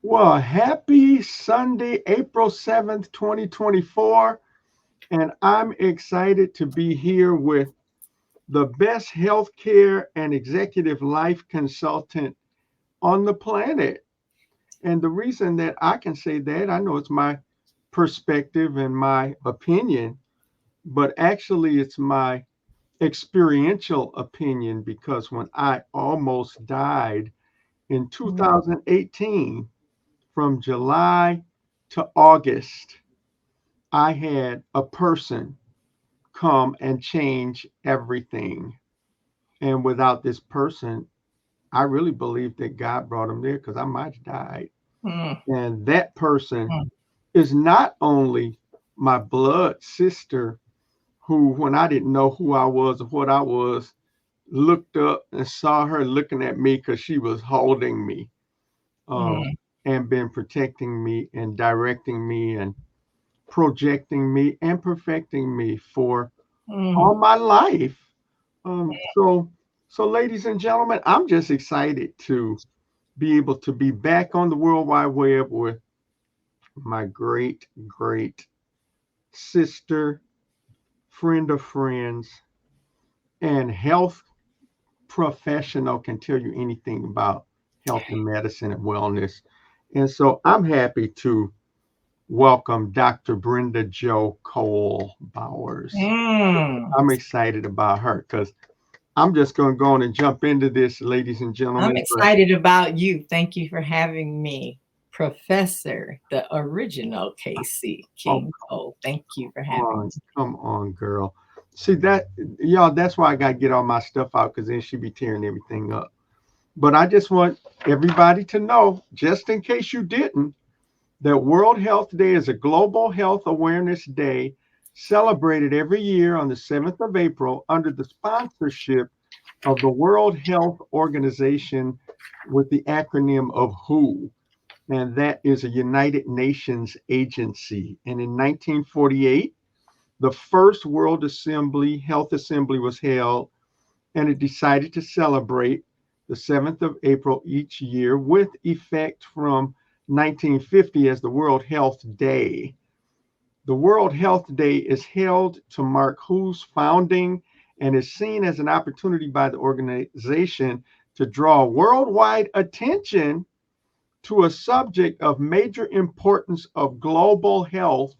Well, happy Sunday, April 7th, 2024. And I'm excited to be here with the best healthcare and executive life consultant on the planet. And the reason that I can say that, I know it's my perspective and my opinion, but actually it's my experiential opinion because when I almost died in Mm, 2018, from July to August, I had a person come and change everything. And without this person, I really believe that God brought him there because I might have died. mm, And that person mm. is not only my blood sister, who, when I didn't know who I was or what I was, looked up and saw her looking at me because she was holding me, um, Mm, and been protecting me and directing me and projecting me and perfecting me for mm. all my life. So, ladies and gentlemen, I'm just excited to be able to be back on the World Wide Web with my great, great sister, friend of friends, and health professional can tell you anything about health and medicine and wellness. And so I'm happy to welcome Dr. Brenda Joe Cole Bowers. Mm. I'm excited about her because I'm just going to go on and jump into this, ladies and I'm gentlemen. But excited about you. Thank you for having me, Professor, the original KC oh, King Cole. Thank you for come having on, me. come on, girl. See that, y'all? That's why I got to get all my stuff out because then she be tearing everything up. But I just want everybody to know, just in case you didn't, that World Health Day is a global health awareness day celebrated every year on the 7th of April under the sponsorship of the World Health Organization with the acronym of WHO. And that is a United Nations agency. And in 1948, the first World Assembly, Health Assembly was held, and it decided to celebrate the 7th of April each year with effect from 1950 as the World Health Day. The World Health Day is held to mark WHO's founding and is seen as an opportunity by the organization to draw worldwide attention to a subject of major importance of global health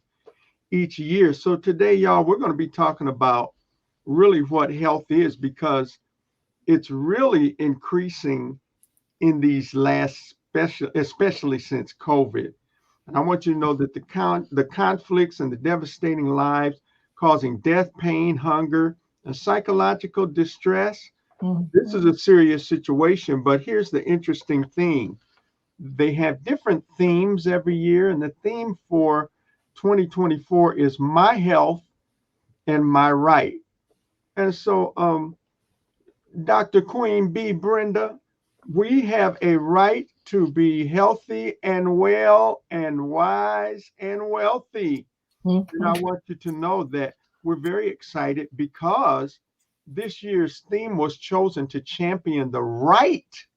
each year. So today, y'all, we're going to be talking about really what health is because it's really increasing in these last special, especially since COVID. And I want you to know that the conflicts and the devastating lives causing death, pain, hunger, and psychological distress. This is Mhm. a serious situation, but here's the interesting thing. They have different themes every year, and the theme for 2024 is my health and my right. And so, Dr. Queen B. Brenda, we have a right to be healthy and well and wise and wealthy. And I Mhm. want you to know that we're very excited because this year's theme was chosen to champion the right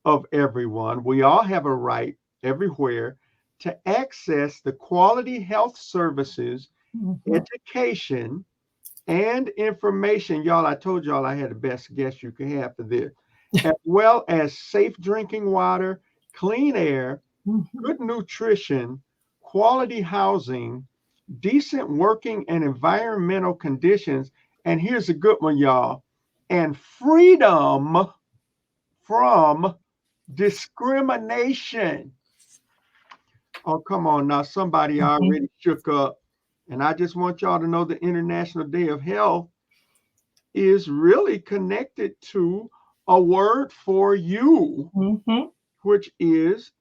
of everyone. We all have a right everywhere to access the quality health services, Mhm. education, and information. Y'all, I told y'all I had the best guest you could have for this, as well as safe drinking water, clean air, Mhm. good nutrition, quality housing, decent working and environmental conditions. And here's a good one, y'all, and freedom from discrimination. Oh, come on now. Somebody Mhm. already shook up. And I just want y'all to know the International Day of Health is really connected to a word for you, Mhm. which is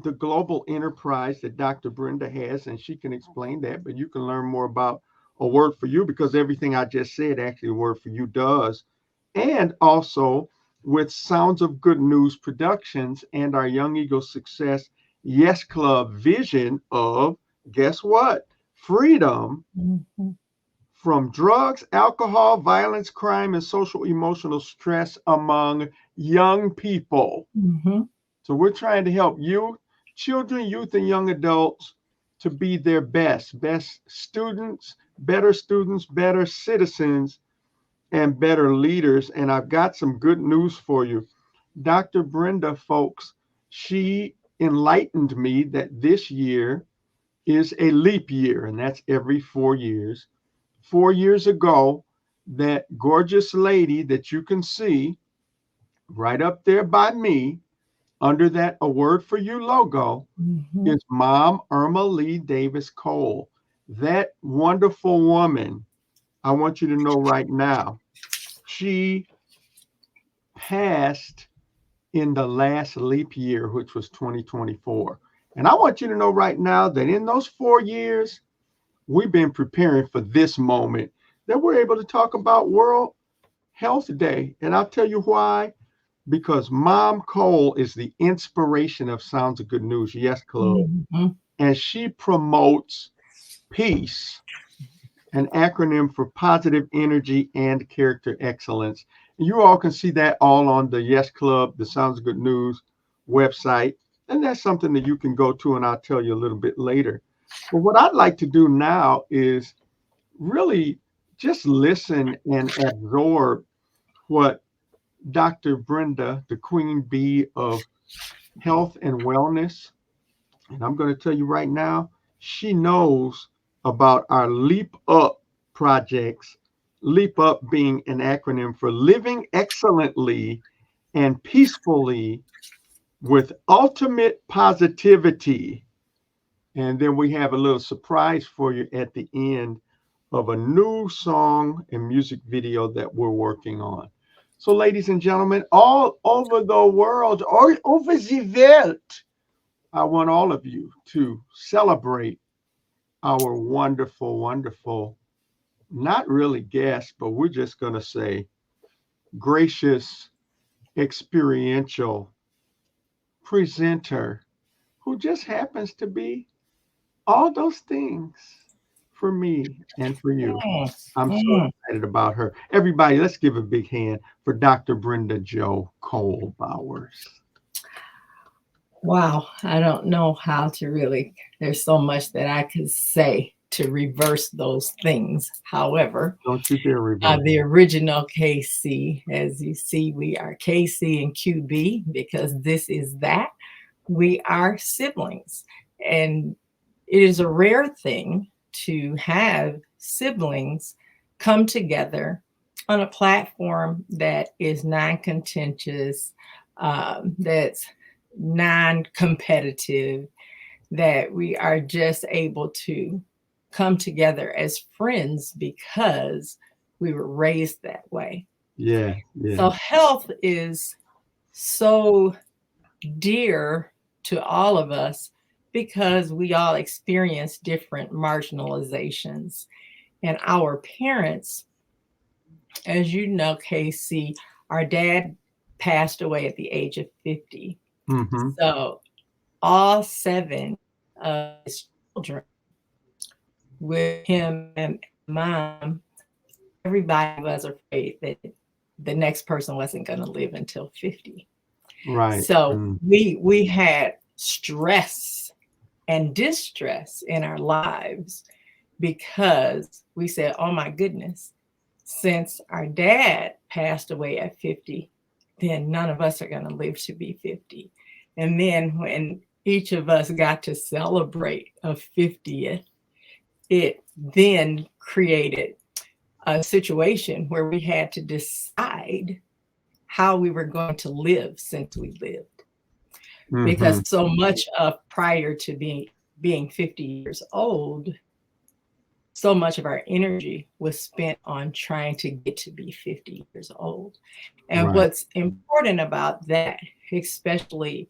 the global enterprise that Dr. Brenda has, and she can explain that. But you can learn more about a word for you because everything I just said, actually, a word for you does. And also with Sounds of Good News Productions and our Young Eagle Success Yes Club vision of guess what? Freedom Mhm. from drugs, alcohol, violence, crime, and social emotional stress among young people. Mhm. So we're trying to help you children, youth, and young adults to be their best students, better citizens, and better leaders. And I've got some good news for you. Dr. Brenda, folks, she enlightened me that this year is a leap year, and that's every 4 years. 4 years ago, that gorgeous lady that you can see right up there by me under that A Word for You logo is Mom Irma Lee Davis Cole. That wonderful woman, I want you to know right now, she passed in the last leap year, which was 2024. And I want you to know right now that in those 4 years, we've been preparing for this moment that we're able to talk about World Health Day. And I'll tell you why. Because Mom Cole is the inspiration of Sounds of Good News, Yes Club. And she promotes peace, an acronym for positive energy and character excellence. And you all can see that all on the Yes Club, the Sounds of Good News website. And that's something that you can go to, and I'll tell you a little bit later. But what I'd like to do now is really just listen and absorb what Dr. Brenda, the queen bee of health and wellness, and I'm going to tell you right now, she knows about our Leap Up projects. Leap Up being an acronym for living excellently and peacefully with ultimate positivity. And then we have a little surprise for you at the end of a new song and music video that we're working on. So, ladies and gentlemen, all over the world, all over the world, I want all of you to celebrate our wonderful, wonderful, not really guest, but we're just going to say gracious, experiential presenter who just happens to be all those things for me and for you. I'm so excited about her. Everybody, let's give a big hand for Dr. Brenda Jo Cole Bowers. Wow, I don't know how to really, there's so much that I could say to reverse those things. However, don't you dare reverse. The original KC, as you see, we are KC and QB because this is that. We are siblings. And it is a rare thing to have siblings come together on a platform that is non-contentious, that's non-competitive, that we are just able to come together as friends because we were raised that way. Yeah. So health is so dear to all of us because we all experience different marginalizations. And our parents, as you know, Casey, our dad passed away at the age of 50. So all 7 of his children with him and Mom, everybody was afraid that the next person wasn't going to live until 50. Right. So we had stress and distress in our lives because we said, oh my goodness, since our dad passed away at 50, then none of us are going to live to be 50. And then when each of us got to celebrate a 50th, it then created a situation where we had to decide how we were going to live since we lived. Because so much of prior to being 50 years old, so much of our energy was spent on trying to get to be 50 years old. And what's important about that, especially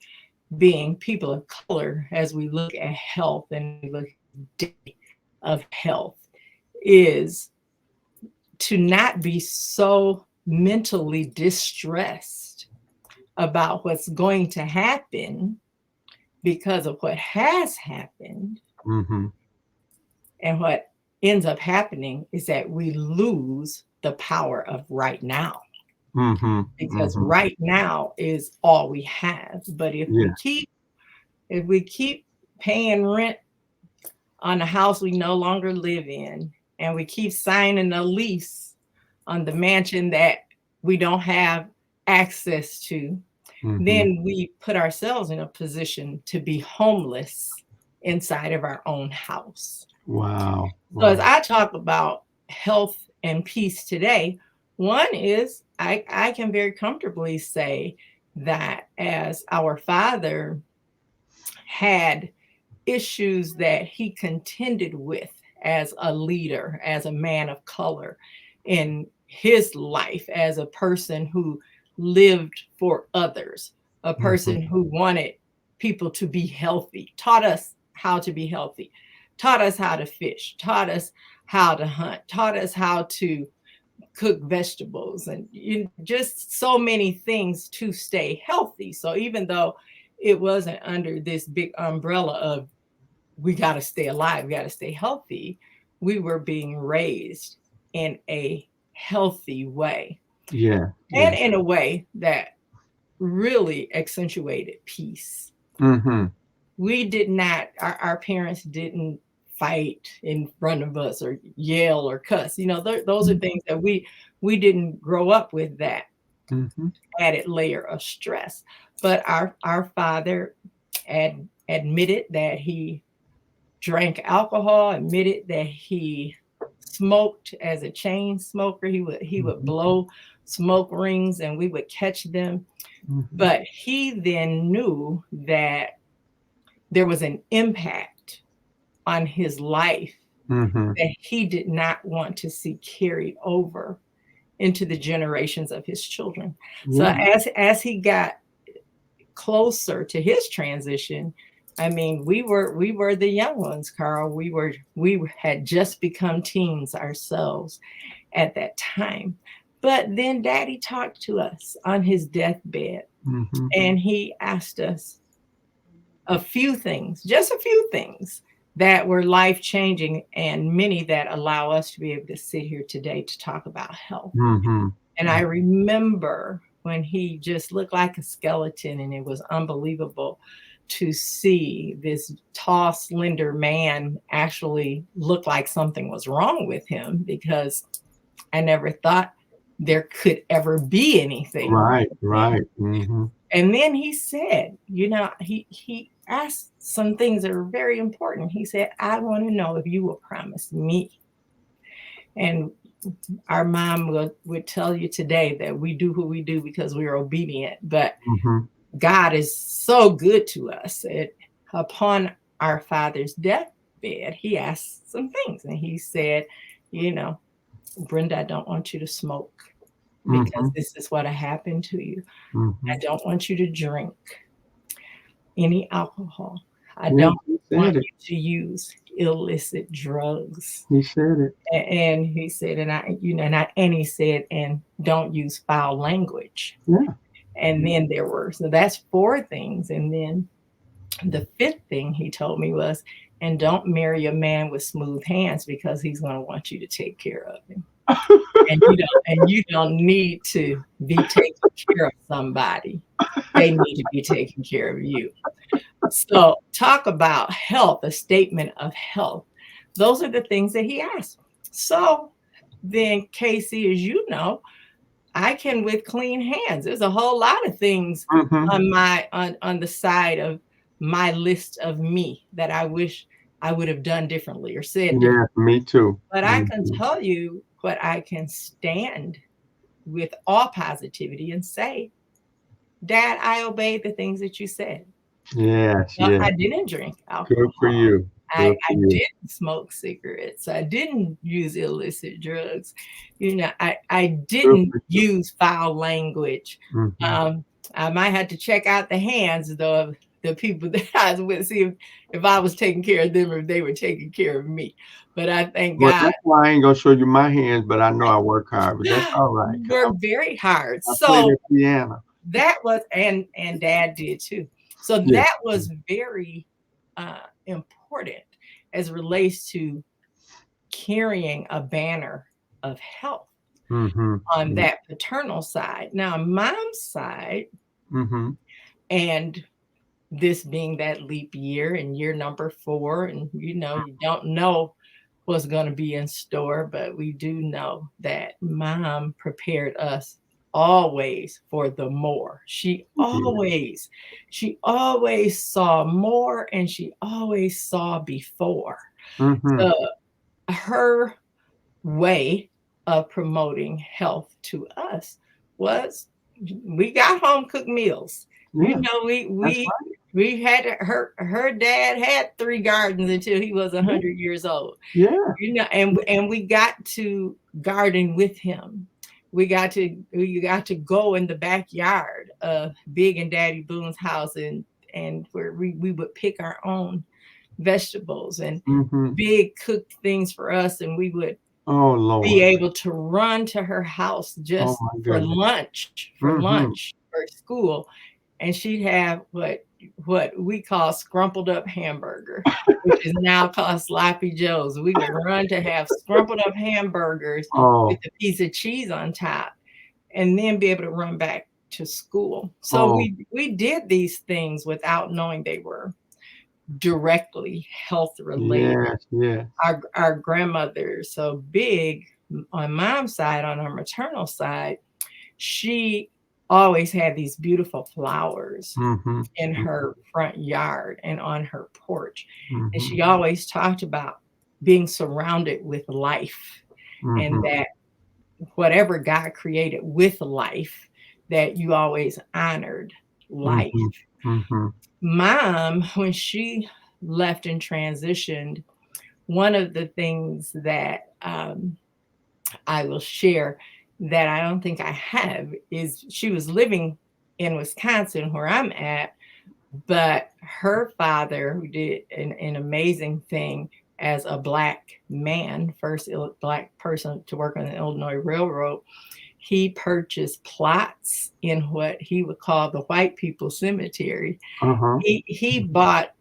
being people of color, as we look at health and we look at the day of health, is to not be so mentally distressed about what's going to happen because of what has happened. And what ends up happening is that we lose the power of right now. Because right now is all we have. But if we keep if we keep paying rent on the house we no longer live in, and we keep signing a lease on the mansion that we don't have access to, then we put ourselves in a position to be homeless inside of our own house. Wow. So as I talk about health and peace today, one is I can very comfortably say that as our father had issues that he contended with as a leader, as a man of color in his life, as a person who lived for others, a person who wanted people to be healthy, taught us how to be healthy, taught us how to fish, taught us how to hunt, taught us how to cook vegetables, and just so many things to stay healthy. So even though it wasn't under this big umbrella of we got to stay alive, we got to stay healthy, we were being raised in a healthy way. Yeah. And in a way that really accentuated peace. We did not, our parents didn't fight in front of us or yell or cuss. Those are things that we didn't grow up with, that added layer of stress. But our father admitted that he drank alcohol, admitted that he smoked as a chain smoker. He would blow smoke rings and we would catch them. But he then knew that there was an impact on his life that he did not want to see carried over into the generations of his children. So as he got closer to his transition, I mean, we were the young ones, Carl. We had just become teens ourselves at that time. But then Daddy talked to us on his deathbed, and he asked us just a few things that were life-changing, and many that allow us to be able to sit here today to talk about health. And I remember when he just looked like a skeleton, and it was unbelievable to see this tall, slender man actually look like something was wrong with him, because I never thought there could ever be anything. Right. And then he said, he asked some things that are very important. He said, I want to know if you will promise me. And our mom would tell you today that we do what we do because we are obedient, but God is so good to us. Upon our father's deathbed, he asked some things, and he said, Brenda, I don't want you to smoke because this is what happened to you. I don't want you to drink any alcohol. I don't want you to use illicit drugs. He said it. And he said, and he said, and don't use foul language. Yeah. And then so that's 4 things. And then the 5th thing he told me was, and don't marry a man with smooth hands, because he's going to want you to take care of him. and you don't need to be taking care of somebody. They need to be taking care of you. So talk about health, a statement of health. Those are the things that he asked. So then, Casey, as you know, I can with clean hands. There's a whole lot of things on the side of my list of me that I wish I would have done differently or said differently. Yeah, me too. But I can tell you what I can stand with all positivity and say, Dad, I obeyed the things that you said. Yes. I didn't drink alcohol. Good for you. I didn't smoke cigarettes. I didn't use illicit drugs. I didn't use foul language. I might have to check out the hands, though, of the people that I was with, see if I was taking care of them or if they were taking care of me. But I thank God. That's why I ain't gonna show you my hands, but I know I work hard. But that's all right. Work very hard. I play the piano. That was, and Dad did too. So that was very important as it relates to carrying a banner of health on that paternal side. Now, Mom's side, and this being that leap year and year number 4, and you don't know what's going to be in store, but we do know that mom prepared us always for the more. She always saw more, and she always saw before. So her way of promoting health to us was, we got home cooked meals. Yeah, we had her dad had 3 gardens until he was 100 years old. yeah. And we got to garden with him. We got to go in the backyard of Big and Daddy Boone's house, and where we would pick our own vegetables, and Big cooked things for us, and we would be able to run to her house just for lunch, for school, and she'd have what we call scrumpled up hamburger, which is now called Sloppy Joe's. We would run to have scrumpled up hamburgers with a piece of cheese on top, and then be able to run back to school. So we did these things without knowing they were directly health related. Yeah. Our grandmother, so Big, on mom's side, on her maternal side, she always had these beautiful flowers in her front yard and on her porch. And she always talked about being surrounded with life, and that whatever God created with life, that you always honored life. Mom, when she left and transitioned, one of the things that I will share that I don't think I have is, she was living in Wisconsin where I'm at, but her father, who did an amazing thing as a Black man, first Black person to work on the Illinois Railroad, he purchased plots in what he would call the white people cemetery. He bought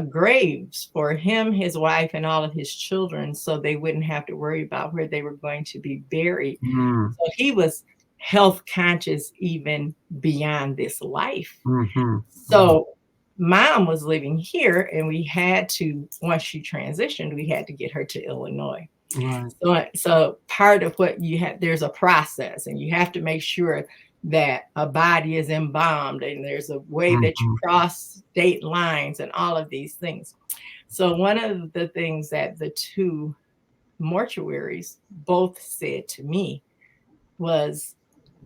graves for him, his wife, and all of his children, so they wouldn't have to worry about where they were going to be buried. So he was health conscious even beyond this life. So mom was living here, and we had to, once she transitioned, we had to get her to Illinois. So part of what you have, there's a process, and you have to make sure that a body is embalmed, and there's a way that you cross state lines and all of these things. So one of the things that the 2 mortuaries both said to me was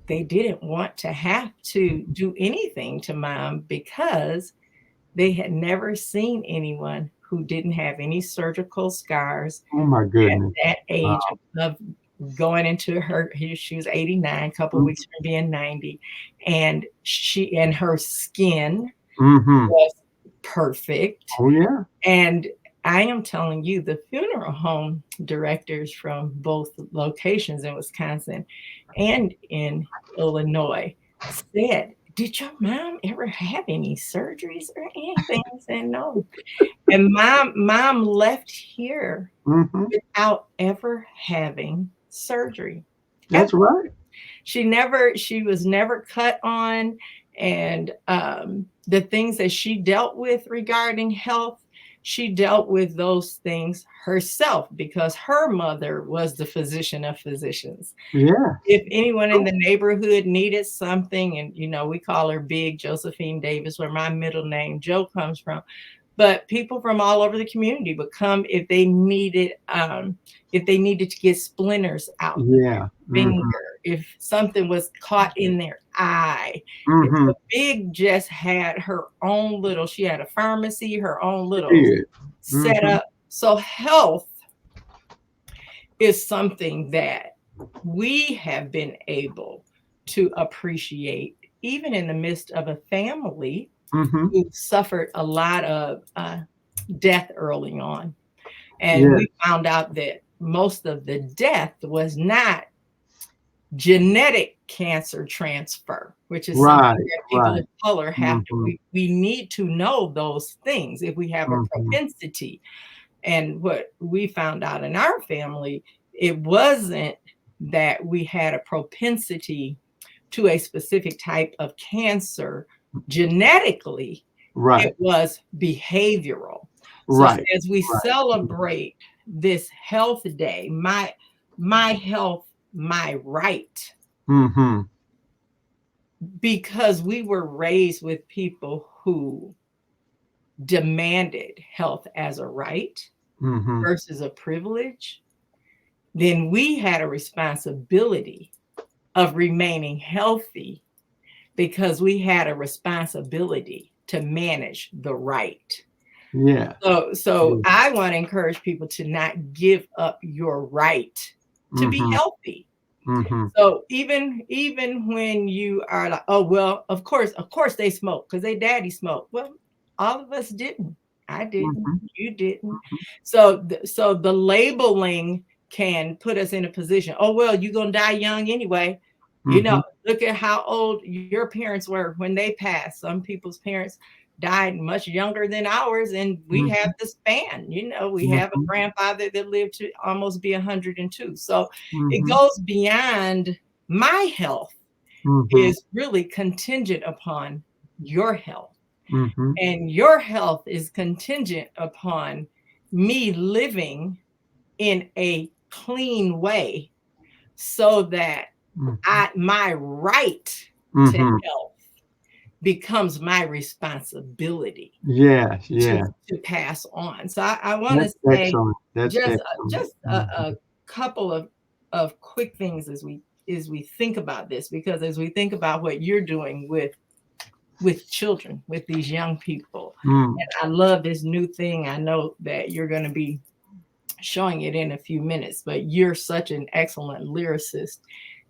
they didn't want to have to do anything to mom, because they had never seen anyone who didn't have any surgical scars at that age of going into she was 89, a couple of weeks from being 90, and her skin was perfect. And I am telling you, the funeral home directors from both locations in Wisconsin and in Illinois said, "Did your mom ever have any surgeries or anything?" I said, "No." And mom left here without ever having surgery. That's right. She was never cut on. And the things that she dealt with regarding health, she dealt with those things herself, because her mother was the physician of physicians. If anyone in the neighborhood needed something, and we call her Big Josephine Davis, where my middle name Joe comes from, but people from all over the community would come if they needed to get splinters out their finger, if something was caught in their eye. If Big just had her own little, she had a pharmacy, her own little setup. So health is something that we have been able to appreciate, even in the midst of a family who suffered a lot of death early on. And we found out that most of the death was not genetic cancer transfer, which is something that people of color have to, we need to know those things if we have a propensity. And what we found out in our family, it wasn't that we had a propensity to a specific type of cancer genetically. Right. It was behavioral. So Right. as we Right. celebrate this health day, my health, my right, Mm-hmm. because we were raised with people who demanded health as a right Mm-hmm. versus a privilege, then we had a responsibility of remaining healthy because we had a responsibility to manage the right. Yeah. So Yeah. I want to encourage people to not give up your right to be Mm-hmm. healthy. Mm-hmm. So even when you are like, oh well, of course they smoke because they daddy smoked. Well, all of us didn't. I didn't. Mm-hmm. You didn't. So the labeling can put us in a position. Oh well, you're gonna die young anyway. You Mm-hmm. know, look at how old your parents were when they passed. Some people's parents died much younger than ours, and we Mm-hmm. have the span. You know, we have a Mm-hmm. grandfather that lived to almost be 102. So it Mm-hmm. goes beyond my health, Mm-hmm. is really contingent upon your health. Mm-hmm. And your health is contingent upon me living in a clean way so that my right to Mm-hmm. health becomes my responsibility Yeah. to, Yeah. to pass on. So I want to That's say excellent. That's just excellent. just a couple of quick things as we think about this, because as we think about what you're doing with children, with these young people, Mm-hmm. and I love this new thing. I know that you're going to be showing it in a few minutes, but you're such an excellent lyricist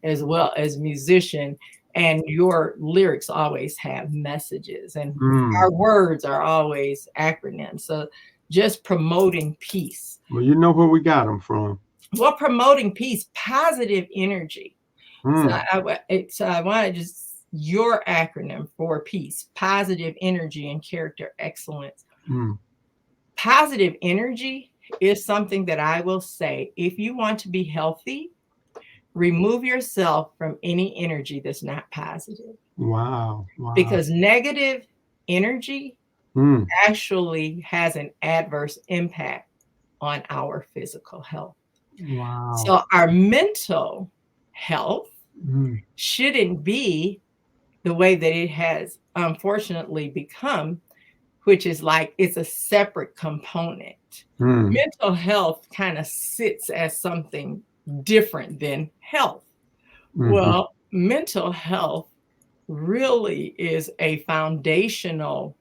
as well as musician, and your lyrics always have messages, and Mm. our words are always acronyms. So just promoting peace. Well, you know where we got them from. Well, promoting peace, positive energy. So Mm. I want to just your acronym for peace, positive energy and character excellence. Mm. Positive energy is something that I will say, if you want to be healthy, remove yourself from any energy that's not positive, Wow. Wow. because negative energy Mm. actually has an adverse impact on our physical health. Wow. So our mental health Mm. shouldn't be the way that it has unfortunately become, which is like it's a separate component. Mm. Mental health kind of sits as something different than health. Mm-hmm. Well, mental health really is a foundational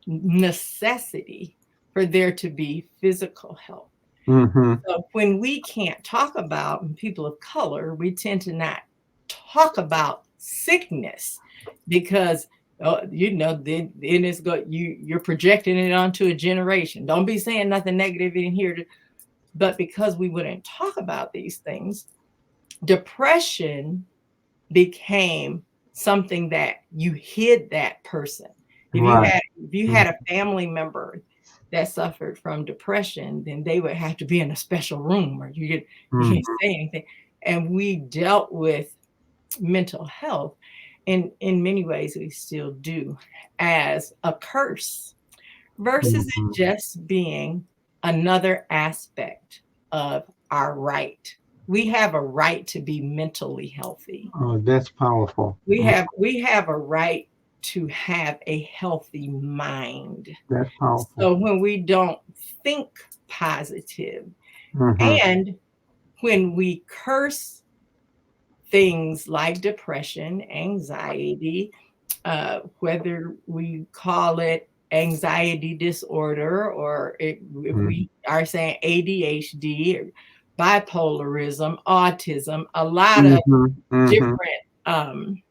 necessity for there to be physical health. Mm-hmm. So when we can't talk about people of color, we tend to not talk about sickness because then it's you're projecting it onto a generation. Don't be saying nothing negative in here, but because we wouldn't talk about these things, depression became something that you hid that person. If you Right. had if you had a family member that suffered from depression, then they would have to be in a special room, or you can't Mm-hmm. say anything. And we dealt with mental health, and in many ways we still do, as a curse versus it Mm-hmm. just being another aspect of our right. We have a right to be mentally healthy. Oh, that's powerful. We have a right to have a healthy mind. That's powerful. So when we don't think positive, Mm-hmm. and when we curse things like depression, anxiety, whether we call it anxiety disorder, or if we are saying ADHD or bipolarism, autism, a lot of Mm-hmm. Mm-hmm. different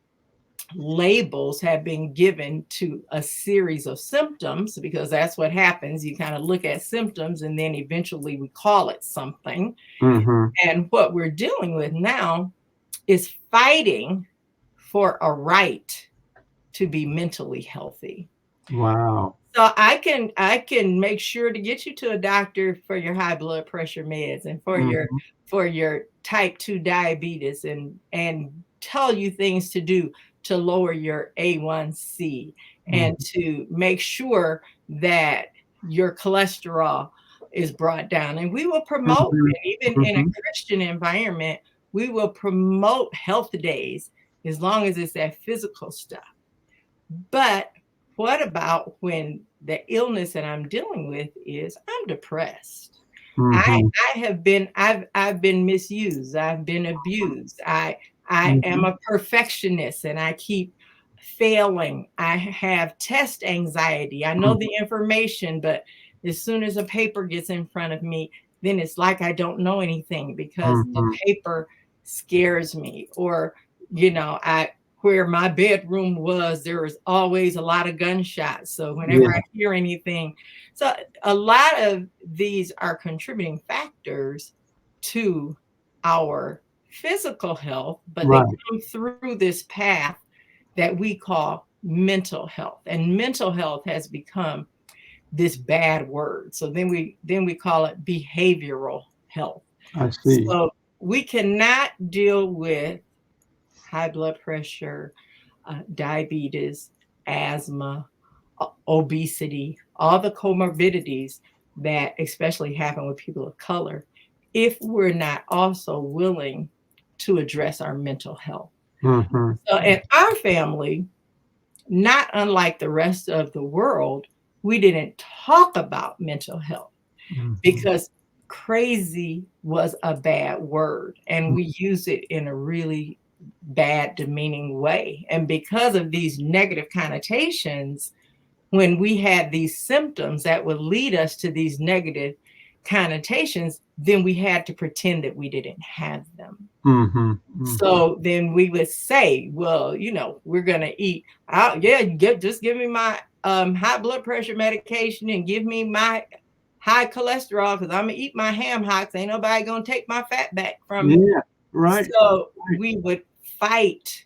labels have been given to a series of symptoms, because that's what happens. You kind of look at symptoms and then eventually we call it something. Mm-hmm. And what we're dealing with now is fighting for a right to be mentally healthy. Wow. So I can make sure to get you to a doctor for your high blood pressure meds and Mm-hmm. for your type 2 diabetes, and tell you things to do to lower your A1C and to make sure that your cholesterol is brought down. And we will promote, even in a Christian environment, we will promote health days as long as it's that physical stuff. But what about when the illness that I'm dealing with is I'm depressed? I've been misused. I've been abused. I am a perfectionist and I keep failing. I have test anxiety. I know the information, but as soon as a paper gets in front of me, then it's like I don't know anything because the paper scares me. Or, where my bedroom was, there was always a lot of gunshots. So whenever I hear anything, so a lot of these are contributing factors to our physical health, but they come through this path that we call mental health. And mental health has become this bad word. So then we call it behavioral health. I see. So we cannot deal with high blood pressure, diabetes, asthma, obesity, all the comorbidities that especially happen with people of color, if we're not also willing to address our mental health. So in our family, not unlike the rest of the world, we didn't talk about mental health because crazy was a bad word and we use it in a really bad, demeaning way. And because of these negative connotations, when we had these symptoms that would lead us to these negative connotations, then we had to pretend that we didn't have them. So then we would say, well, we're going to eat. Just give me my high blood pressure medication and give me my high cholesterol because I'm going to eat my ham hocks. Ain't nobody going to take my fat back from me. Right. So we would fight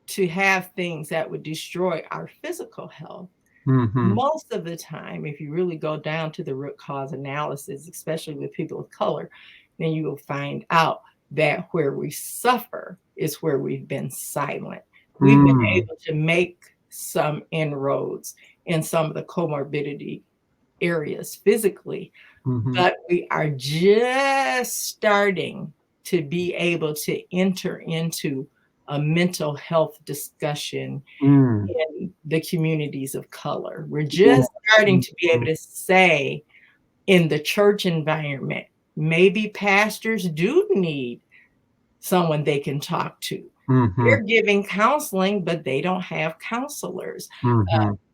to have things that would destroy our physical health. Most of the time, if you really go down to the root cause analysis, especially with people of color, then you will find out that where we suffer is where we've been silent. We've been able to make some inroads in some of the comorbidity areas physically, but we are just starting to be able to enter into a mental health discussion in the communities of color. We're just starting to be able to say in the church environment, maybe pastors do need someone they can talk to. They're giving counseling, but they don't have counselors.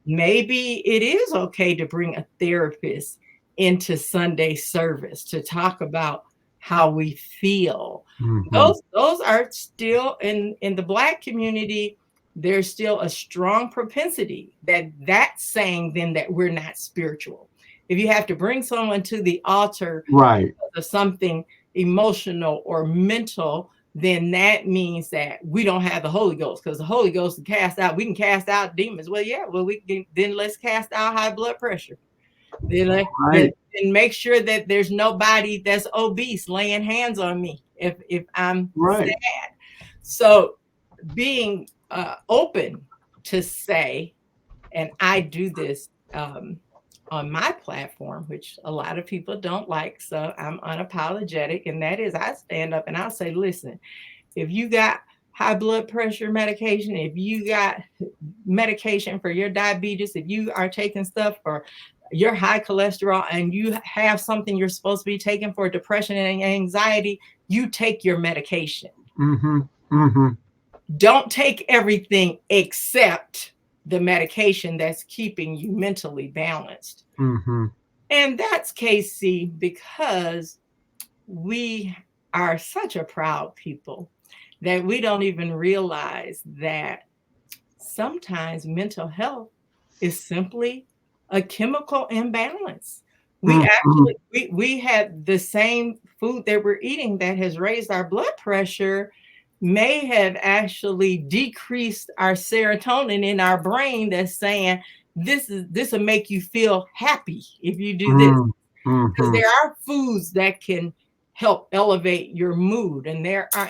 Maybe it is okay to bring a therapist into Sunday service to talk about how we feel. Those are still in the Black community. There's still a strong propensity that's saying then that we're not spiritual. If you have to bring someone to the altar because of something emotional or mental, then that means that we don't have the Holy Ghost, because the Holy Ghost we can cast out demons. Then let's cast out high blood pressure. Then make sure that there's nobody that's obese laying hands on me if I'm sad. So being open to say, and I do this on my platform, which a lot of people don't like, so I'm unapologetic, and that is I stand up and I'll say, listen, if you got high blood pressure medication, if you got medication for your diabetes, if you are taking stuff for your high cholesterol and you have something you're supposed to be taking for depression and anxiety, you take your medication. Don't take everything except the medication that's keeping you mentally balanced. And that's KC, because we are such a proud people that we don't even realize that sometimes mental health is simply a chemical imbalance. We have the same food that we're eating that has raised our blood pressure may have actually decreased our serotonin in our brain that's saying this will make you feel happy if you do this. Because there are foods that can help elevate your mood, and there are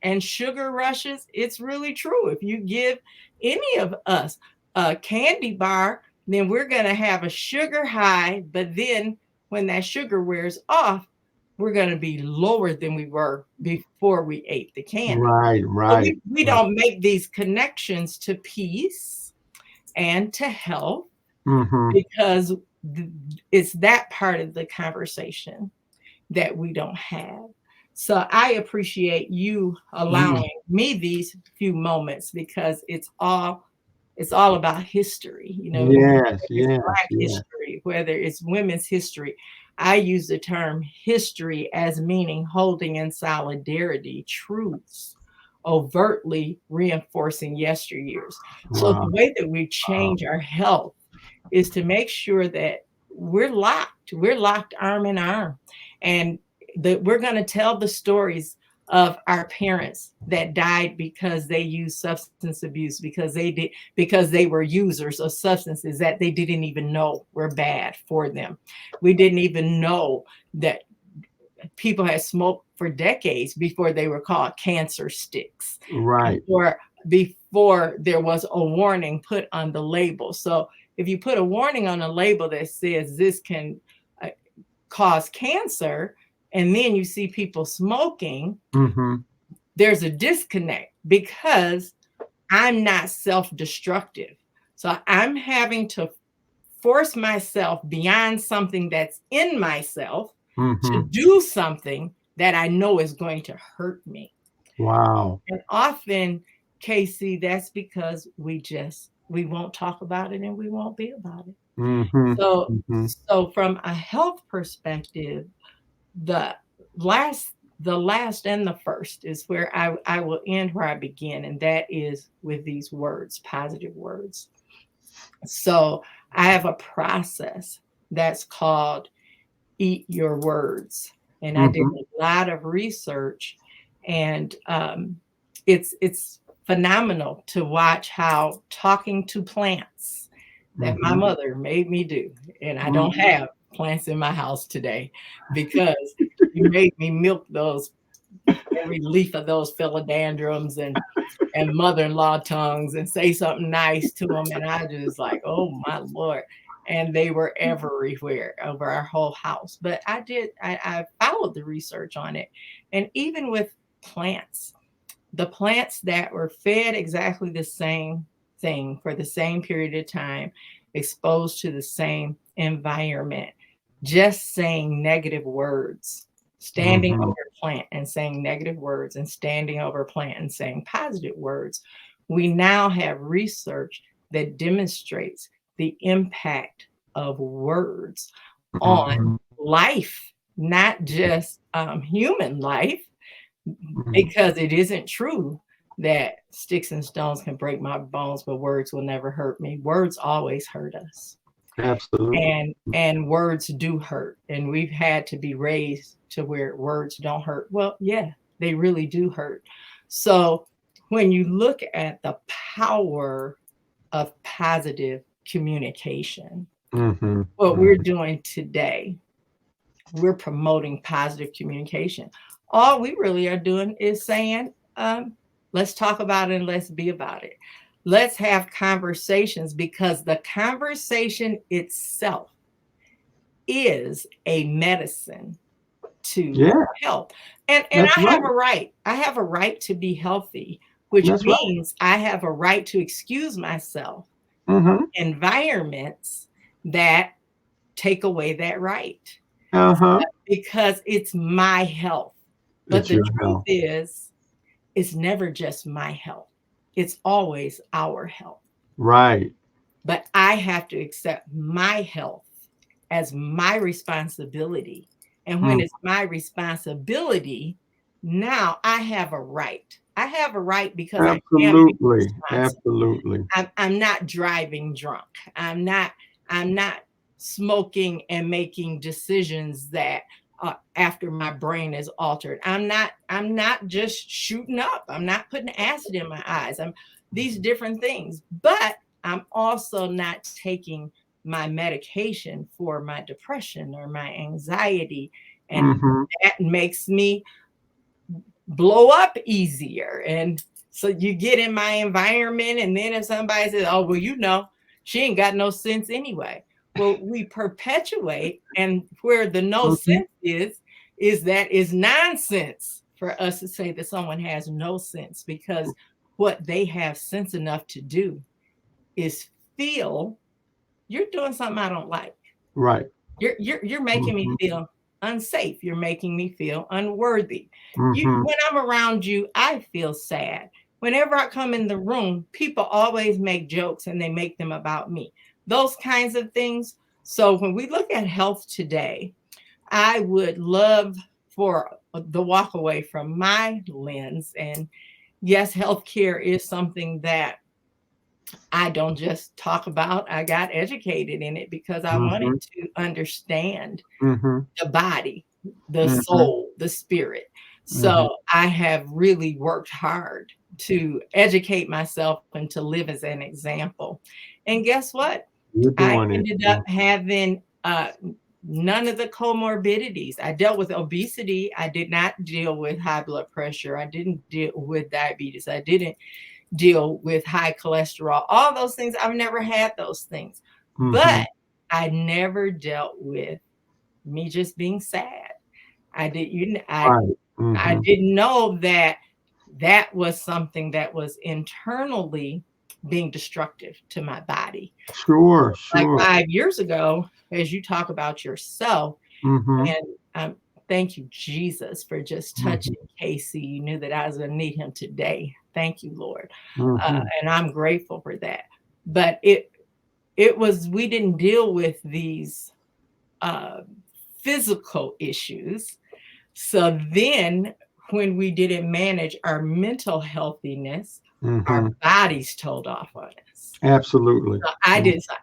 and sugar rushes. It's really true. If you give any of us a candy bar, then we're going to have a sugar high. But then when that sugar wears off, we're going to be lower than we were before we ate the candy. Right, So right. we don't make these connections to peace and to health because it's that part of the conversation that we don't have. So I appreciate you allowing me these few moments because it's all about history, you know, Yes, it's yes, Black yes. history, whether it's women's history. I use the term history as meaning holding in solidarity truths, overtly reinforcing yesteryears. So the Wow. way that we change our health is to make sure that we're locked arm in arm, and that we're going to tell the stories of our parents that died because they used substance abuse, because they were users of substances that they didn't even know were bad for them. We didn't even know that people had smoked for decades before they were called cancer sticks, Right. before there was a warning put on the label. So if you put a warning on a label that says this can cause cancer, and then you see people smoking, there's a disconnect because I'm not self-destructive. So I'm having to force myself beyond something that's in myself to do something that I know is going to hurt me. Wow. And often, Casey, that's because we won't talk about it and we won't be about it. So from a health perspective, the last and the first is where I will end where I begin, and that is with these words, positive words. So I have a process that's called Eat Your Words, and I did a lot of research, and it's phenomenal to watch how talking to plants that my mother made me do, and I don't have plants in my house today because you made me milk every leaf of those philodendrons and mother-in-law tongues and say something nice to them, and I just like, oh my Lord. And they were everywhere over our whole house. But I followed the research on it. And even with plants, the plants that were fed exactly the same thing for the same period of time, exposed to the same environment, just saying negative words, standing over a plant and saying negative words, and standing over a plant and saying positive words. We now have research that demonstrates the impact of words on life, not just human life, because it isn't true that sticks and stones can break my bones, but words will never hurt me. Words always hurt us. Absolutely. And words do hurt. And we've had to be raised to where words don't hurt. Well, yeah, they really do hurt. So when you look at the power of positive communication, what we're doing today, we're promoting positive communication. All we really are doing is saying, let's talk about it and let's be about it. Let's have conversations, because the conversation itself is a medicine to health. And I have a right. I have a right to be healthy, which means I have a right to excuse myself environments that take away that right. Because it's my health. But the truth is, it's never just my health. It's always our health. Right. But I have to accept my health as my responsibility. And when it's my responsibility, now I have a right. I have a right because I am responsible. I'm not driving drunk. I'm not smoking and making decisions that after my brain is altered. I'm not just shooting up. I'm not putting acid in my eyes. I'm these different things, but I'm also not taking my medication for my depression or my anxiety. And that makes me blow up easier. And So you get in my environment, and then if somebody says, oh, well, you know, she ain't got no sense anyway. Well, we perpetuate, and where the no sense is that is nonsense for us to say that someone has no sense, because what they have sense enough to do is feel you're doing something I don't like. Right. You're making me feel unsafe. You're making me feel unworthy. When I'm around you, I feel sad. Whenever I come in the room, people always make jokes and they make them about me. Those kinds of things. So when we look at health today, I would love for the walk away from my lens. And yes, healthcare is something that I don't just talk about. I got educated in it because I wanted to understand the body, the soul, the spirit. So I have really worked hard to educate myself and to live as an example. And guess what? I ended up having none of the comorbidities. I dealt with obesity. I did not deal with high blood pressure. I didn't deal with diabetes. I didn't deal with high cholesterol. All those things, I've never had those things. But I never dealt with me just being sad. I didn't know that that was something that was internally being destructive to my body. Sure. Like 5 years ago, as you talk about yourself, and thank you, Jesus, for just touching Casey. You knew that I was going to need him today. Thank you, Lord. And I'm grateful for that. But it was, we didn't deal with these physical issues. So then when we didn't manage our mental healthiness, our bodies told off on us. Absolutely.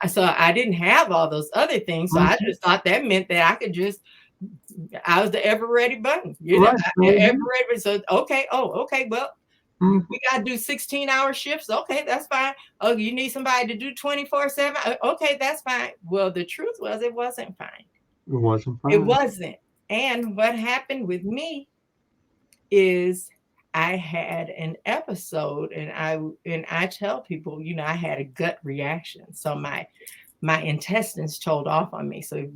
So I didn't have all those other things. So I just thought that meant that I could just, I was the ever ready button. You know, ever ready. So okay, well, we gotta do 16-hour shifts. Okay, that's fine. Oh, you need somebody to do 24/7. Okay, that's fine. Well, the truth was, it wasn't fine. It wasn't fine. It wasn't. And what happened with me is I had an episode, and I tell people, you know, I had a gut reaction. So my intestines told off on me. So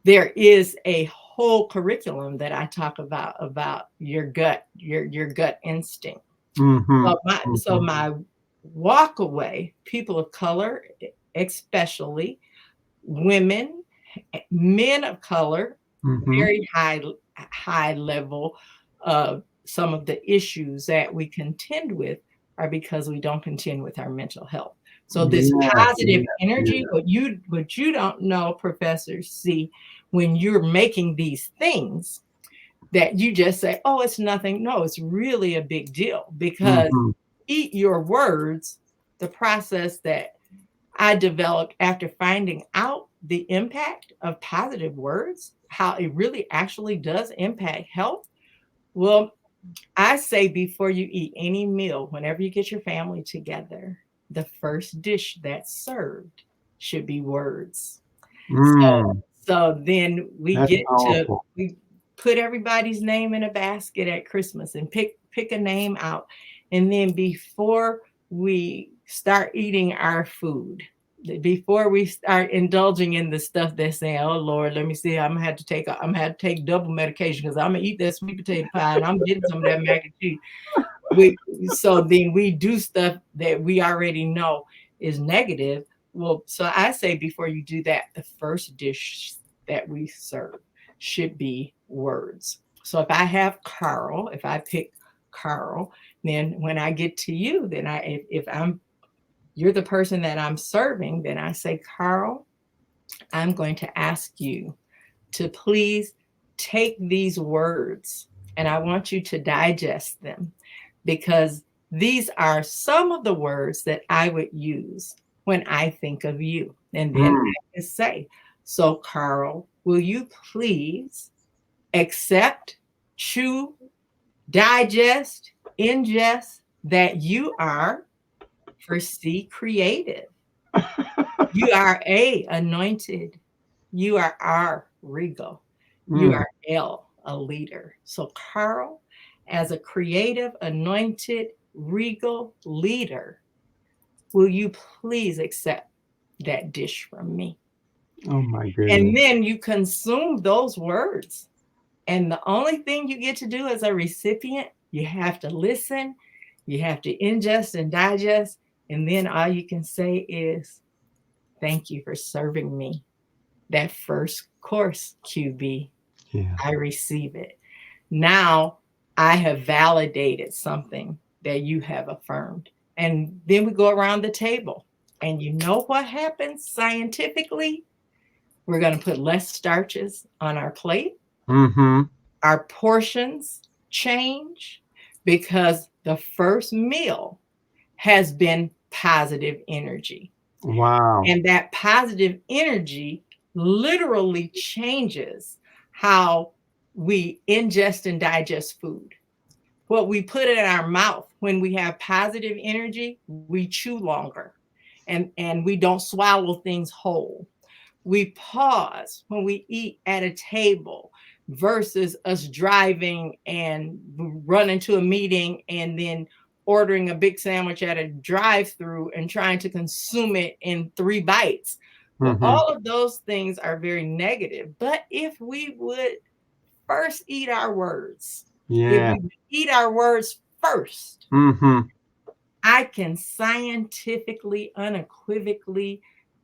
there is a whole curriculum that I talk about your gut, your gut instinct. So my walk away, people of color, especially women, men of color, very high level of some of the issues that we contend with are because we don't contend with our mental health. So this positive energy, what you don't know, Professor C, when you're making these things that you just say, oh, it's nothing. No, it's really a big deal, because eat your words, the process that I developed after finding out the impact of positive words, how it really actually does impact health. Well, I say before you eat any meal, whenever you get your family together, the first dish that's served should be words. So then we we put everybody's name in a basket at Christmas and pick a name out. And then before we start eating our food, before we start indulging in the stuff that's saying, oh Lord, let me see, I'm gonna have to take double medication because I'm gonna eat that sweet potato pie and I'm getting some of that mac and cheese. So then we do stuff that we already know is negative. Well, so I say before you do that, the first dish that we serve should be words. So if I have Carl, if I pick Carl, then when I get to you, then you're the person that I'm serving, then I say, Carl, I'm going to ask you to please take these words and I want you to digest them, because these are some of the words that I would use when I think of you. And then I can say, so Carl, will you please accept, chew, digest, ingest that you are, for C, creative. You are A, anointed. You are R, regal. You are L, a leader. So Carl, as a creative, anointed, regal leader, will you please accept that dish from me? Oh my goodness. And then you consume those words. And the only thing you get to do as a recipient, you have to listen, you have to ingest and digest. And then all you can say is, thank you for serving me that first course, QB. Yeah. I receive it. Now I have validated something that you have affirmed. And then we go around the table. And you know what happens scientifically? We're going to put less starches on our plate. Mm-hmm. Our portions change because the first meal has been positive energy. Wow. And that positive energy literally changes how we ingest and digest food. What we put in our mouth when we have positive energy, we chew longer and we don't swallow things whole. We pause when we eat at a table versus us driving and running to a meeting and then ordering a big sandwich at a drive-through and trying to consume it in 3 bites. Well, Mm-hmm. all of those things are very negative. But if we would first eat our words, if Yeah. we eat our words first, Mm-hmm. I can scientifically, unequivocally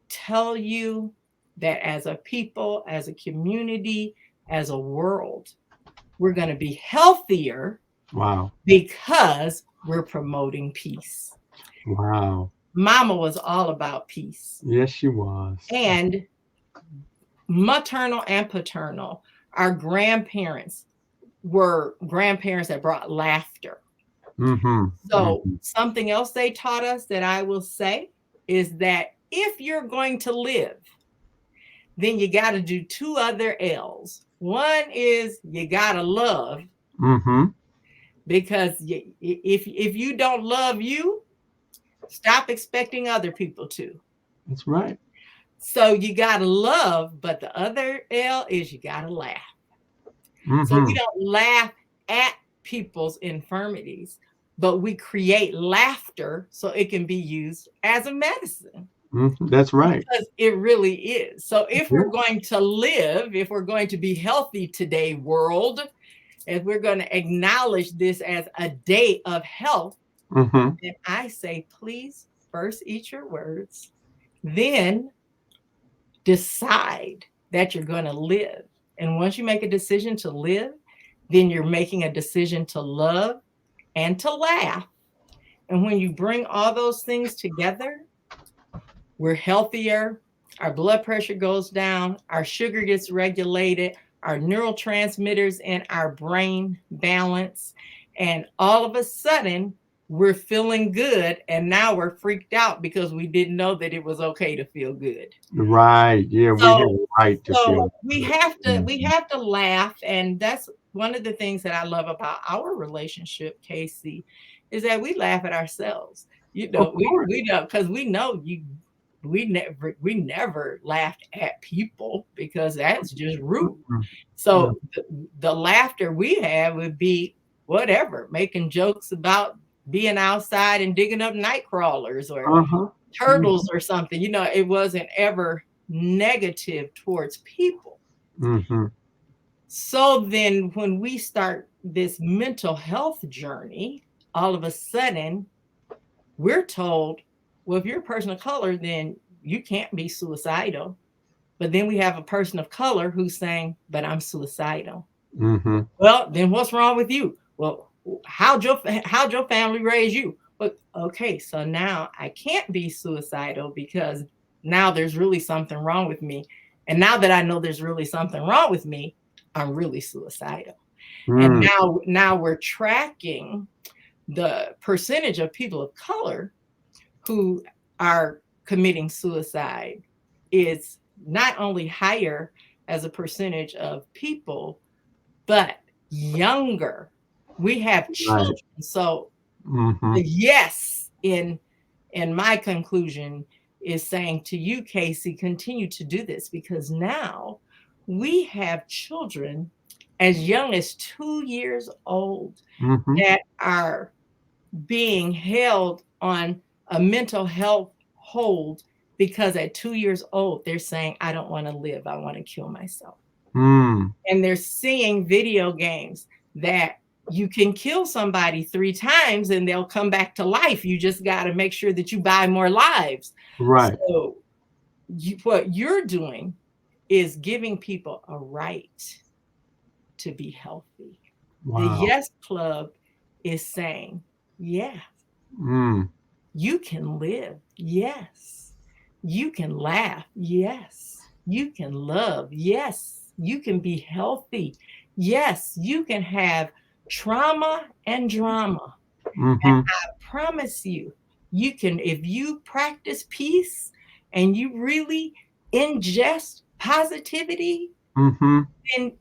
tell you that as a people, as a community, as a world, we're going to be healthier. Wow. Because we're promoting peace. Wow. Mama was all about peace. Yes, she was. And maternal and paternal, our grandparents were grandparents that brought laughter. Mm-hmm. So something else they taught us that I will say is that if you're going to live, then you got to do 2 other L's. One is you got to love. Mm-hmm. Because if you don't love you, stop expecting other people to. That's right. So you got to love, but the other L is you got to laugh. Mm-hmm. So we don't laugh at people's infirmities, but we create laughter so it can be used as a medicine. Mm-hmm. That's right. Because it really is. So if we're going to live, if we're going to be healthy today, world, if we're going to acknowledge this as a day of health, Mm-hmm. then I say, please first eat your words, then decide that you're going to live. And once you make a decision to live, then you're making a decision to love and to laugh. And when you bring all those things together, we're healthier, our blood pressure goes down, our sugar gets regulated, our neurotransmitters in our brain balance, and all of a sudden we're feeling good. And now we're freaked out because we didn't know that it was okay to feel good. Right. Yeah, we have a right to feel. We have to laugh. And that's one of the things that I love about our relationship, Casey, is that we laugh at ourselves. You know, we know, because we know we never laughed at people because that's just rude. So the laughter we have would be whatever, making jokes about being outside and digging up night crawlers or turtles or something. You know, it wasn't ever negative towards people. Mm-hmm. So then when we start this mental health journey, all of a sudden we're told, well, if you're a person of color, then you can't be suicidal. But then we have a person of color who's saying, but I'm suicidal. Mm-hmm. Well, then what's wrong with you? Well, how'd your family raise you? But okay, so now I can't be suicidal because now there's really something wrong with me. And now that I know there's really something wrong with me, I'm really suicidal. And now we're tracking the percentage of people of color who are committing suicide is not only higher as a percentage of people, but younger. We have children. Right. So yes, in my conclusion is saying to you, Casey, continue to do this because now we have children as young as 2 years old Mm-hmm. that are being held on a mental health hold because at 2 years old, they're saying, I don't want to live. I want to kill myself. Mm. And they're seeing video games that you can kill somebody 3 times and they'll come back to life. You just got to make sure that you buy more lives. Right. So what you're doing is giving people a right to be healthy. Wow. The Yes Club is saying, yeah, Mm. you can live. Yes. You can laugh. Yes. You can love. Yes. You can be healthy. Yes. You can have trauma and drama. Mm-hmm. And I promise you, you can, if you practice peace and you really ingest positivity, Mm-hmm. then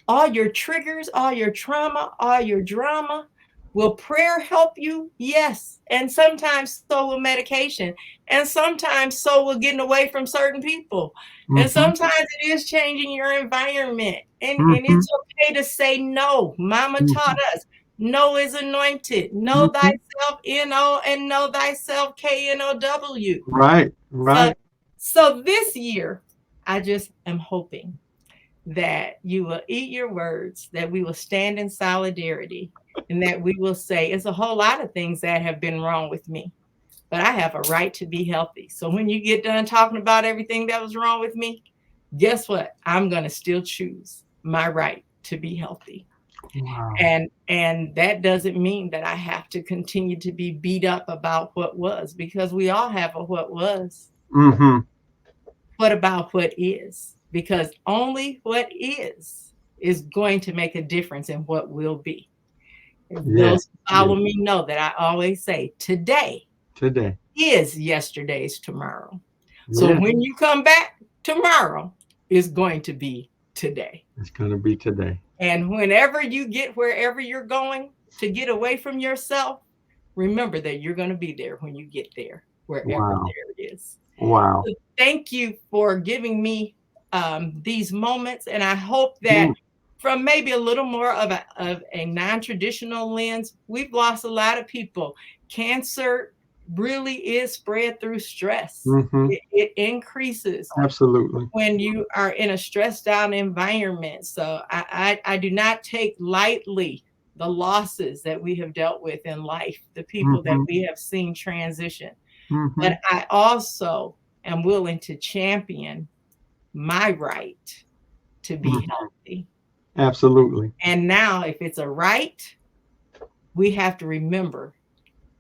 all your triggers, all your trauma, all your drama, will prayer help you? Yes. And sometimes so will medication. And sometimes so will getting away from certain people. Mm-hmm. And sometimes it is changing your environment. And Mm-hmm. it's okay to say no. Mama taught us. No is anointed. Know Mm-hmm. thyself, N-O, and know thyself, K-N-O-W. Right. Right. So this year, I just am hoping that you will eat your words, that we will stand in solidarity, and that we will say, it's a whole lot of things that have been wrong with me, but I have a right to be healthy. So when you get done talking about everything that was wrong with me, guess what? I'm going to still choose my right to be healthy. Wow. And that doesn't mean that I have to continue to be beat up about what was, because we all have a what was. Mm-hmm. What about what is? Because only what is going to make a difference in what will be. Yeah. Those who follow Yeah. me know that I always say today is yesterday's tomorrow. So Yeah. when you come back tomorrow, it's going to be today. It's going to be today. And whenever you get wherever you're going to get away from yourself, remember that you're going to be there when you get there, wherever Wow. there is. Wow. So thank you for giving me these moments. And I hope that from maybe a little more of a non-traditional lens, we've lost a lot of people. Cancer really is spread through stress. Mm-hmm. It increases Absolutely. when you are in a stressed out environment. So I do not take lightly the losses that we have dealt with in life, the people that we have seen transition. Mm-hmm. But I also am willing to champion my right to be healthy. Absolutely. And now, if it's a right, we have to remember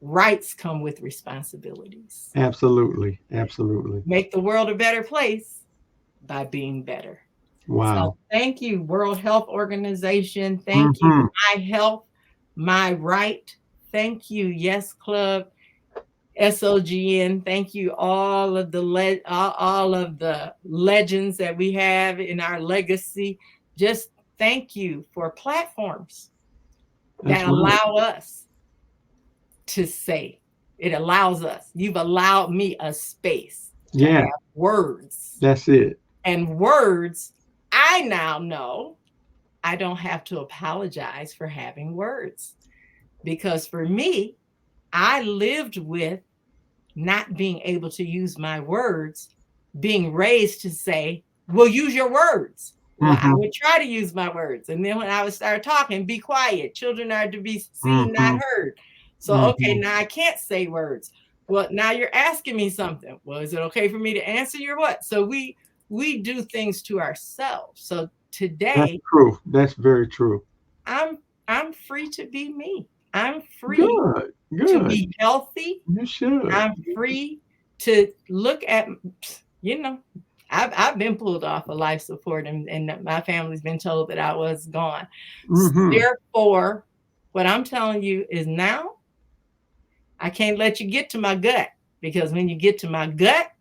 rights come with responsibilities. Absolutely. Absolutely. Make the world a better place by being better. Wow. So thank you, World Health Organization. Thank you, My Health, My Right. Thank you, Yes Club, SOGN. Thank you, all of the legends that we have in our legacy. Just thank you for platforms that allow us to say. It allows us. You've allowed me a space to have words. That's it. And words, I now know I don't have to apologize for having words. Because for me, I lived with not being able to use my words, being raised to say, well, use your words. Well, I would try to use my words. And then when I would start talking, be quiet. Children are to be seen, not heard. So, okay, now I can't say words. Well, now you're asking me something. Well, is it okay for me to answer your what? So we do things to ourselves. So today, that's true. That's very true. I'm free to be me. I'm free to be healthy. You should. I'm free to look at, I've been pulled off of life support, and my family's been told that I was gone. Therefore, what I'm telling you is now I can't let you get to my gut, because when you get to my gut,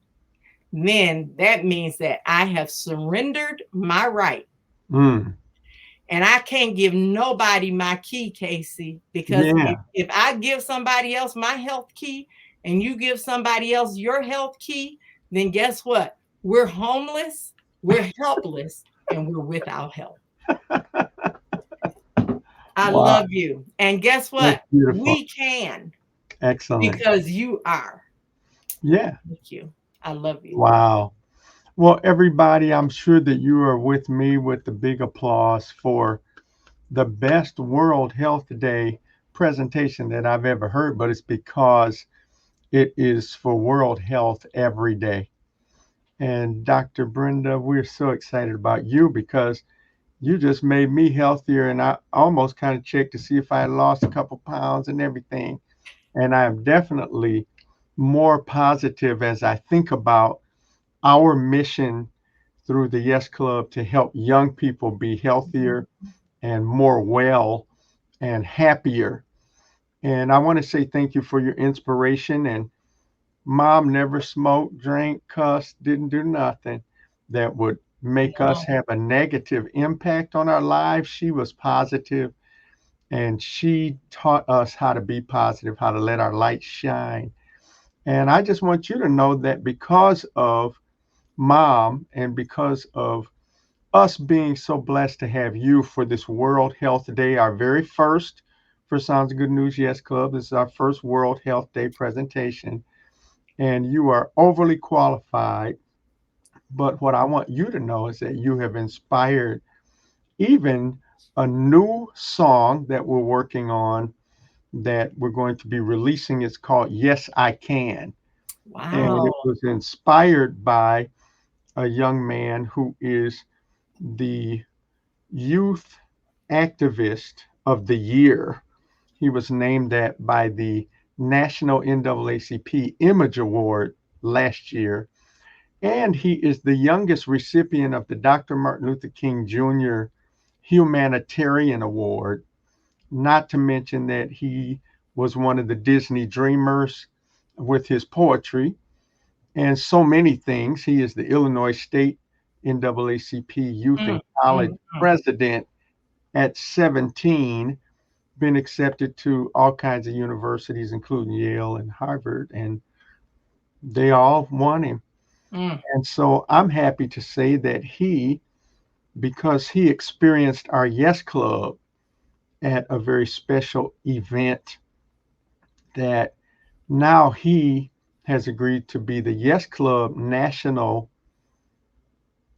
then that means that I have surrendered my right. And I can't give nobody my key, Casey, because if I give somebody else my health key and you give somebody else your health key, then guess what? We're homeless, we're helpless, and we're without help. I Wow. love you. And guess That's what? beautiful. We can, Excellent. because you are. Yeah. Thank you. I love you. Wow. Well, everybody, I'm sure that you are with me with the big applause for the best World Health Day presentation that I've ever heard, but it's because it is for World Health every day. And Dr. Brenda, we're so excited about you because you just made me healthier. And I almost kind of checked to see if I had lost a couple pounds and everything. And I'm definitely more positive as I think about our mission through the Yes Club to help young people be healthier and more well and happier. And I want to say thank you for your inspiration. And mom never smoked, drank, cussed, didn't do nothing that would make us have a negative impact on our lives. She was positive, and she taught us how to be positive, how to let our light shine. And I just want you to know that because of mom and because of us being so blessed to have you for this World Health Day, our very first for Sounds of Good News Yes Club. This is our first World Health Day presentation, and you are overly qualified. But what I want you to know is that you have inspired even a new song that we're working on that we're going to be releasing. It's called Yes, I Can. And Wow. it was inspired by a young man who is the youth activist of the year. He was named that by the National NAACP Image Award last year. And he is the youngest recipient of the Dr. Martin Luther King Jr. Humanitarian Award, not to mention that he was one of the Disney Dreamers with his poetry and so many things. He is the Illinois State NAACP Youth Mm, and College mm, mm. president at 17, been accepted to all kinds of universities, including Yale and Harvard, and they all want him. Mm. And so I'm happy to say that because he experienced our Yes Club at a very special event, that now he has agreed to be the Yes Club National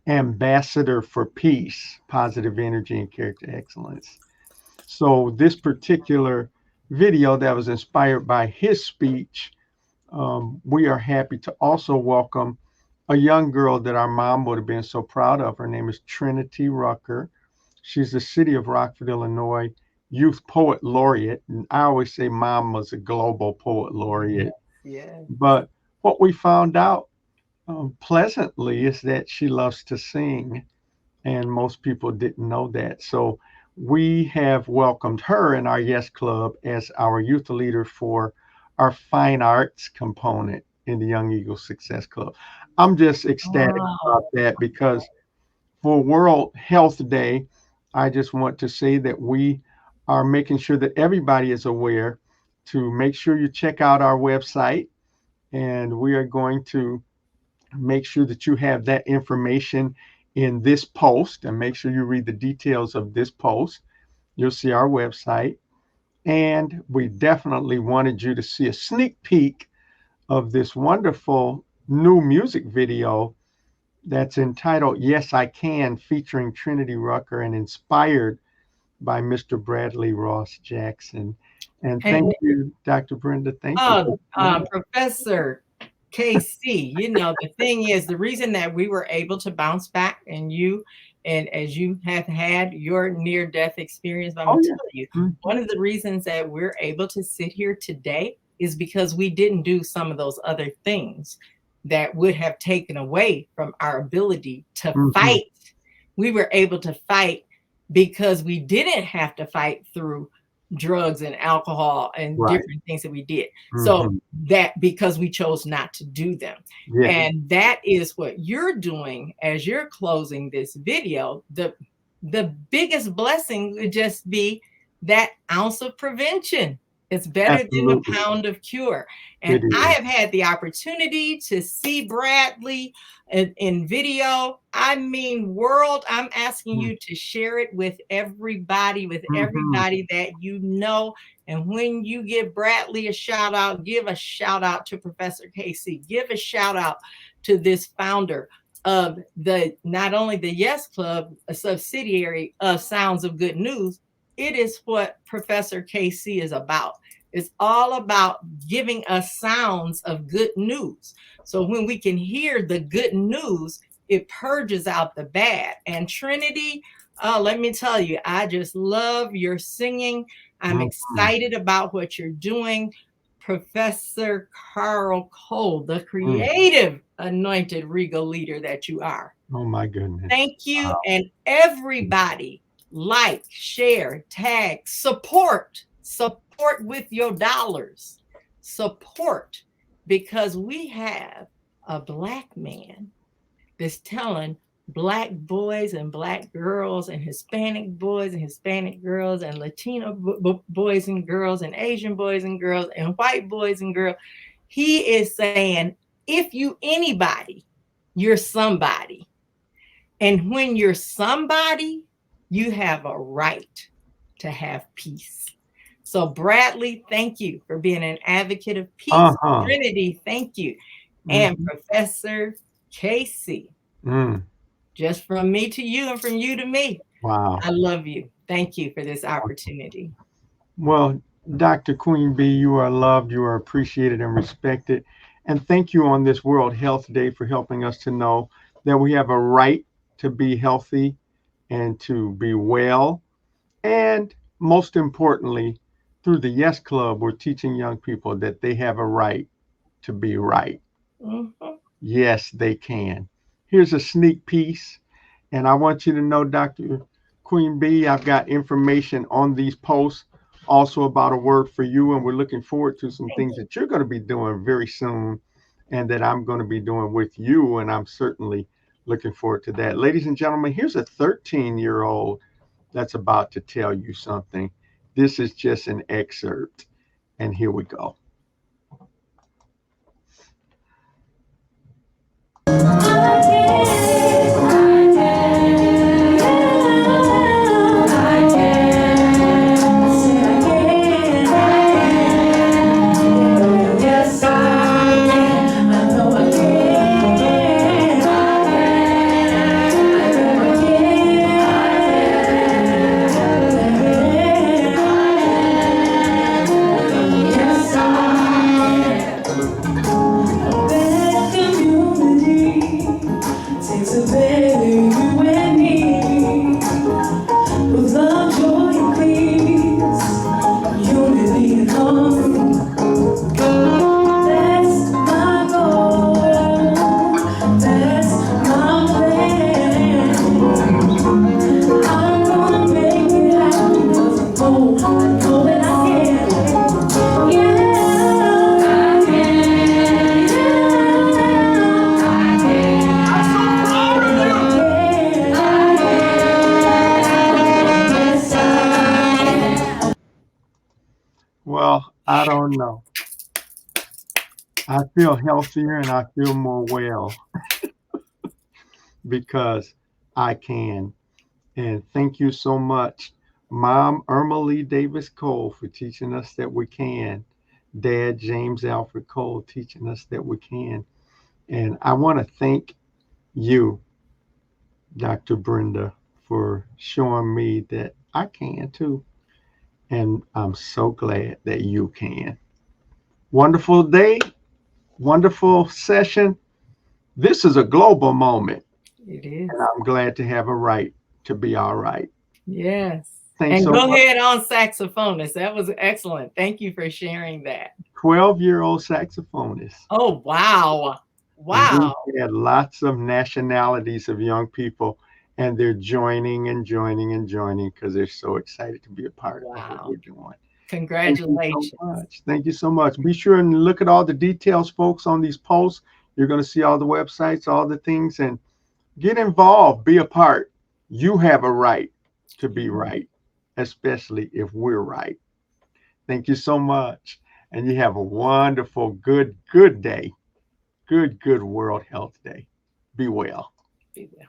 Ambassador for Peace, Positive Energy, and Character Excellence. So this particular video that was inspired by his speech, we are happy to also welcome a young girl that our mom would have been so proud of. Her name is Trinity Rucker. She's the City of Rockford, Illinois Youth Poet Laureate. And I always say mom was a global poet laureate. Yes. But what we found out pleasantly is that she loves to sing, and most people didn't know that. So we have welcomed her in our Yes Club as our youth leader for our fine arts component in the Young Eagles Success Club. I'm just ecstatic about Wow. that because for World Health Day, I just want to say that we are making sure that everybody is aware to make sure you check out our website, and we are going to make sure that you have that information in this post, and make sure you read the details of this post. You'll see our website. And we definitely wanted you to see a sneak peek of this wonderful new music video that's entitled Yes, I Can, featuring Trinity Rucker and inspired by Mr. Bradley Ross Jackson. And thank And you, Dr. Brenda. Thank you. Professor KC, the thing is, the reason that we were able to bounce back, and as you have had your near-death experience, I'm going to tell you, one of the reasons that we're able to sit here today is because we didn't do some of those other things that would have taken away from our ability to fight. We were able to fight because we didn't have to fight through drugs and alcohol and different things that we did. So that because we chose not to do them. And that is what you're doing as you're closing this video. The biggest blessing would just be that ounce of prevention. It's better than a Absolutely. pound of cure. It And I is. have had the opportunity to see Bradley in video. I mean, world, I'm asking you to share it with everybody that you know. And when you give Bradley a shout out, give a shout out to Professor Casey. Give a shout out to this founder of the not only the Yes Club, a subsidiary of Sounds of Good News. It is what Professor KC is about. It's all about giving us sounds of good news. So when we can hear the good news, it purges out the bad. And Trinity, let me tell you, I just love your singing. I'm excited about what you're doing. Professor Carl Cole, the creative anointed regal leader that you are. Oh my goodness. Thank you. Wow. And everybody, like, share, tag, support with your dollars, support, because we have a Black man that's telling Black boys and Black girls and Hispanic boys and Hispanic girls and Latino boys and girls and Asian boys and girls and white boys and girls. He is saying, if you anybody, you're somebody. And when you're somebody, you have a right to have peace. So Bradley, thank you for being an advocate of peace. Trinity, thank you. And Professor Casey, just from me to you and from you to me. Wow. I love you. Thank you for this opportunity. Well, Dr. Queen Bee, you are loved, you are appreciated and respected. And thank you on this World Health Day for helping us to know that we have a right to be healthy and to be well. And most importantly, through the Yes Club, we're teaching young people that they have a right to be right. Yes, they can. Here's a sneak piece. And I want you to know, Dr. Queen Bee, I've got information on these posts also about a word for you. And we're looking forward to some things that you're going to be doing very soon and that I'm going to be doing with you. And I'm certainly looking forward to that. Ladies and gentlemen, here's a 13-year-old that's about to tell you something. This is just an excerpt. And here we go. Well, I don't know. I feel healthier and I feel more well because I can. And thank you so much, Mom Irma Lee Davis Cole, for teaching us that we can. Dad James Alfred Cole teaching us that we can. And I want to thank you, Dr. Brenda, for showing me that I can too. And I'm so glad that you can. Wonderful day, wonderful session. This is a global moment. It is. And I'm glad to have a right to be all right. Yes. Thanks and so go much. ahead on saxophonist. That was excellent. Thank you for sharing that. 12-year-old saxophonist. Oh, wow. Wow. We had lots of nationalities of young people, and they're joining because they're so excited to be a part of what we're doing. Congratulations. Thank you so much. Be sure and look at all the details, folks, on these posts. You're going to see all the websites, all the things, and get involved, be a part. You have a right to be right, especially if we're right. Thank you so much. And you have a wonderful, good day. Good World Health Day. Be well. Be well.